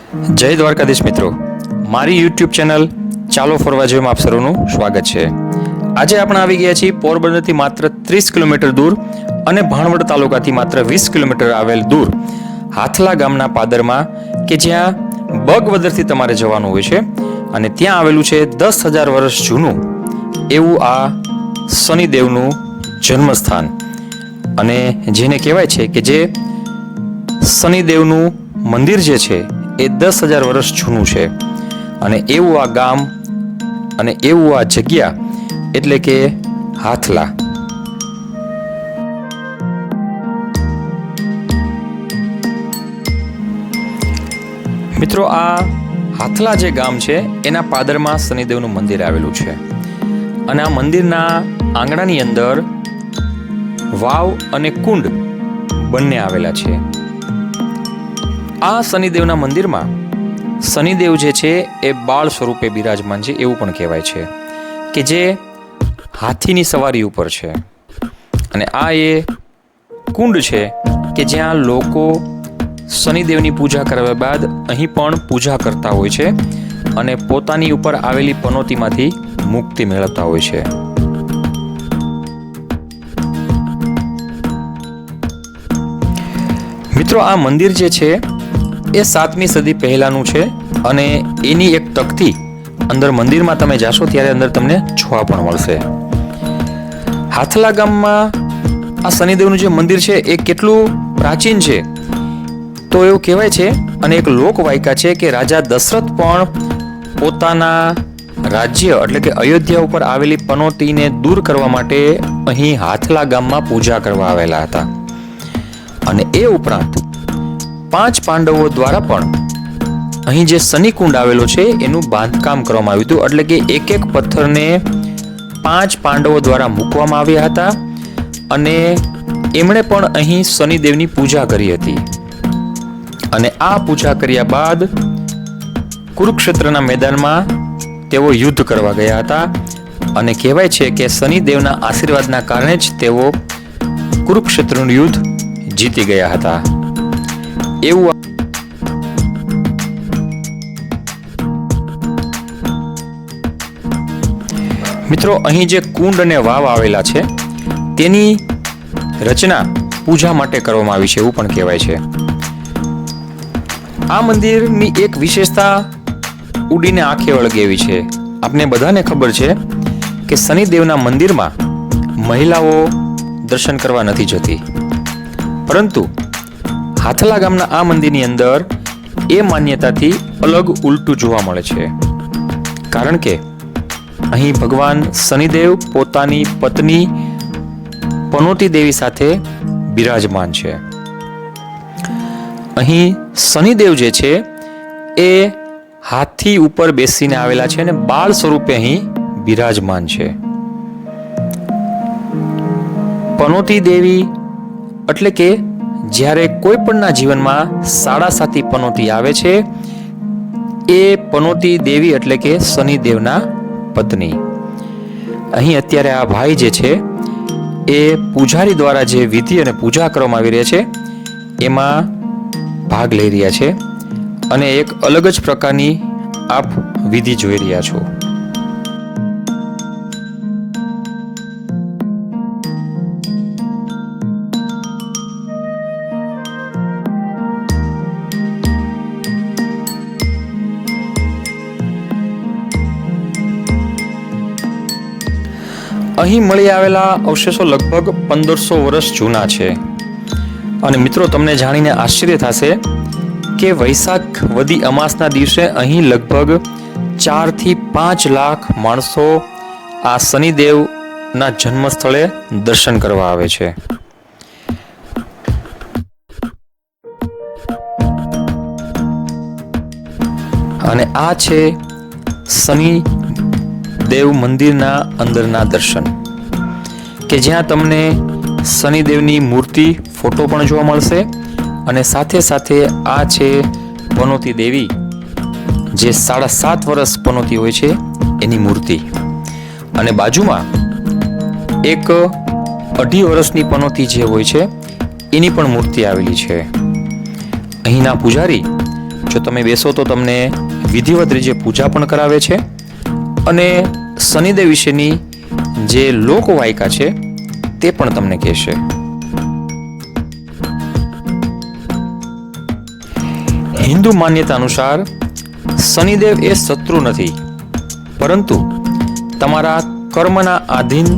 જય દ્વારકાધીશ મિત્રો, મારી યુટ્યુબ ચેનલ ચાલો ફરવા જેમાં આપ સર્વનું સ્વાગત છે। આજે આપણે આવી ગયા છીએ પોરબંદરથી માત્ર 30 કિલોમીટર દૂર અને ભાણવડ તાલુકાથી માત્ર 20 કિલોમીટર આવેલ દૂર હાથલા ગામના પાદરમાં કે જ્યાં બગવદરથી તમારે જવાનું હોય છે અને ત્યાં આવેલું છે 10,000 વર્ષ જૂનું એવું આ શનિદેવનું જન્મસ્થાન અને જેને કહેવાય છે કે જે શનિદેવનું મંદિર જે છે એ 10,000 વર્ષ જૂનું છે અને એવું આ ગામ અને એવું આ જગ્યા એટલે કે હાથલા। મિત્રો, આ હાથલા જે ગામ છે એના પાદરમાં શનિદેવનું મંદિર આવેલું છે અને આ મંદિરના આંગણાની અંદર વાવ અને કુંડ બંને આવેલા છે। આ શનિદેવના મંદિરમાં શનિદેવ જે છે એ બાળ સ્વરૂપે બિરાજમાન છે એવું પણ કહેવાય છે કે જે હાથીની સવારી ઉપર છે અને આ એ કુંડ છે કે જ્યાં લોકો શનિદેવની પૂજા કર્યા બાદ અહીં પણ પૂજા કરતા હોય છે અને પોતાની ઉપર આવેલી પનોતીમાંથી મુક્તિ મેળવતા હોય છે। મિત્રો, આ મંદિર જે છે એ 7મી સદી પહેલાનું છે અને એની એક તકતી અંદર મંદિરમાં તમે જાશો ત્યારે અંદર તમને જોવા પણ મળશે। હાથલા ગામમાં આ શનિદેવનું જે મંદિર છે એ કેટલું પ્રાચીન છે તો એવું કહેવાય છે અને એક લોકવાયકા છે કે રાજા દશરથ પણ પોતાના રાજ્ય એટલે કે અયોધ્યા ઉપર આવેલી પનોતીને દૂર કરવા માટે અહીં હાથલા ગામમાં પૂજા કરવા આવેલા હતા અને એ ઉપરાંત 5 પાંડવો દ્વારા પણ અહીં જે શનિકુંડ આવેલો છે એનું બાંધકામ કરવામાં આવ્યું હતું એટલે કે એક એક પથ્થરને 5 પાંડવો દ્વારા મૂકવામાં આવ્યા હતા અને એમણે પણ અહીં શનિદેવની પૂજા કરી હતી અને આ પૂજા કર્યા બાદ કુરુક્ષેત્રના મેદાનમાં તેઓ યુદ્ધ કરવા ગયા હતા અને કહેવાય છે કે શનિદેવના આશીર્વાદના કારણે જ તેઓ કુરુક્ષેત્રનું યુદ્ધ જીતી ગયા હતા એવું। મિત્રો, અહીં જે કુંડ અને વાવ આવેલા છે તેની રચના પૂજા માટે કરવામાં આવી છે એવું પણ કહેવાય છે। આ મંદિરની એક વિશેષતા ઉડીને આંખે વળગે એવી છે। આપને બધાને ખબર છે કે શનિદેવના મંદિરમાં મહિલાઓ દર્શન કરવા નથી જતી, પરંતુ હાથલા ગામના આ મંદિરની અંદર એ માન્યતાથી અલગ ઉલટું જોવા મળે છે કારણ કે અહીં ભગવાન શનિદેવ પોતાની પત્ની પનોતી દેવી સાથે બિરાજમાન છે। અહીં શનિદેવ જે છે એ હાથી ઉપર બેસીને આવેલા છે અને બાળ સ્વરૂપે અહીં બિરાજમાન છે। પનોતી દેવી એટલે કે જ્યારે કોઈ પણના જીવનમાં સાડાસાતી પનોતી આવે છે એ પનોતી દેવી એટલે કે શનિદેવના પત્ની। અહીં અત્યારે આ ભાઈ જે છે એ પૂજારી દ્વારા જે વિધિ અને પૂજા કરવામાં આવી રહી છે એમાં ભાગ લઈ રહ્યા છે અને એક અલગ જ પ્રકારની આપ વિધિ જોઈ રહ્યા છો। અહીં મળી આવેલા અવશેષો લગભગ 1500 વર્ષ જૂના છે અને મિત્રો, તમને જાણીને આશ્ચર્ય થશે કે વૈશાખ વદી અમાસના દિવસે અહીં લગભગ 4 થી 5 લાખ માણસો આ શનિદેવના જન્મ સ્થળે દર્શન કરવા આવે છે। અને આ છે શનિદેવ મંદિરના અંદરના દર્શન કે જ્યાં તમને શનિદેવની મૂર્તિ ફોટો પણ જોવા મળશે અને સાથે સાથે આ છે પનોતી દેવી જે 7.5 વર્ષ પનોતી હોય છે એની મૂર્તિ અને બાજુમાં એક 2.5 વર્ષની પનોતી જે હોય છે એની પણ મૂર્તિ આવેલી છે। અહીંના પૂજારી જો તમે બેસો તો તમને વિધિવત રીતે પૂજા પણ કરાવે છે અને શનિદેવ વિશેની જે લોકવાયકા છે તે પણ તમને કહેશે. હિન્દુ માન્યતા અનુસાર શનિદેવ એ શત્રુ નથી, પરંતુ તમારા કર્મના આધીન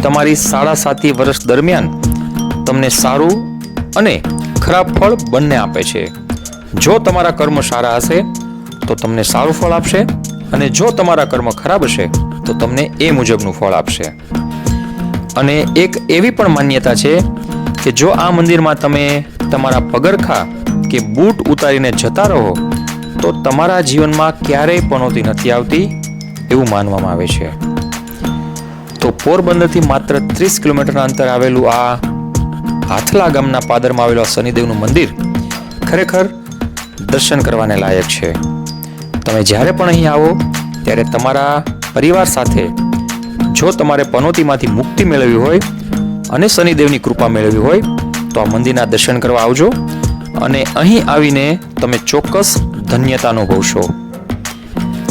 તમારી 7.5 વર્ષ દરમિયાન તમને સારું અને ખરાબ ફળ બંને આપે છે. જો તમારા કર્મ સારા હશે તો તમને સારું ફળ આપશે અને જો તમારા કર્મ ખરાબ હશે તો તમને એ મુજબનું ફળ આપશે. અને એક એવી પણ માન્યતા છે કે જો આ મંદિરમાં તમે તમારા પગરખા કે બૂટ ઉતારીને જતા રહો તો તમારા જીવનમાં ક્યારેય પનોતી નથી આવતી એવું માનવામાં આવે છે. તો પોરબંદરથી માત્ર 30 કિલોમીટરના અંતર આવેલું આ હાથલા ગામના પાદરમાં આવેલું આ શનિદેવનું મંદિર ખરેખર દર્શન કરવાને લાયક છે. તમે જ્યારે પણ અહીં આવો ત્યારે તમારા પરિવાર સાથે જો તમારે પનોતીમાંથી મુક્તિ મેળવવી હોય અને શનિદેવની કૃપા મેળવવી હોય તો આ મંદિરના દર્શન કરવા આવજો અને અહીં આવીને તમે ચોક્કસ ધન્યતા અનુભવશો.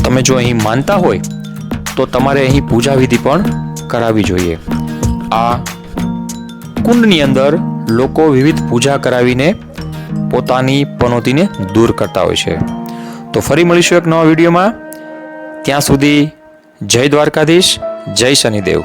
તમે જો અહીં માનતા હોય તો તમારે અહીં પૂજા વિધિ પણ કરાવવી જોઈએ. આ કુંડની અંદર લોકો વિવિધ પૂજા કરાવીને પોતાની પનોતીને દૂર કરતા હોય છે. તો ફરી મળીશું એક નવા વિડીયોમાં. ત્યાં સુધી જય દ્વારકાધીશ, જય શનિદેવ.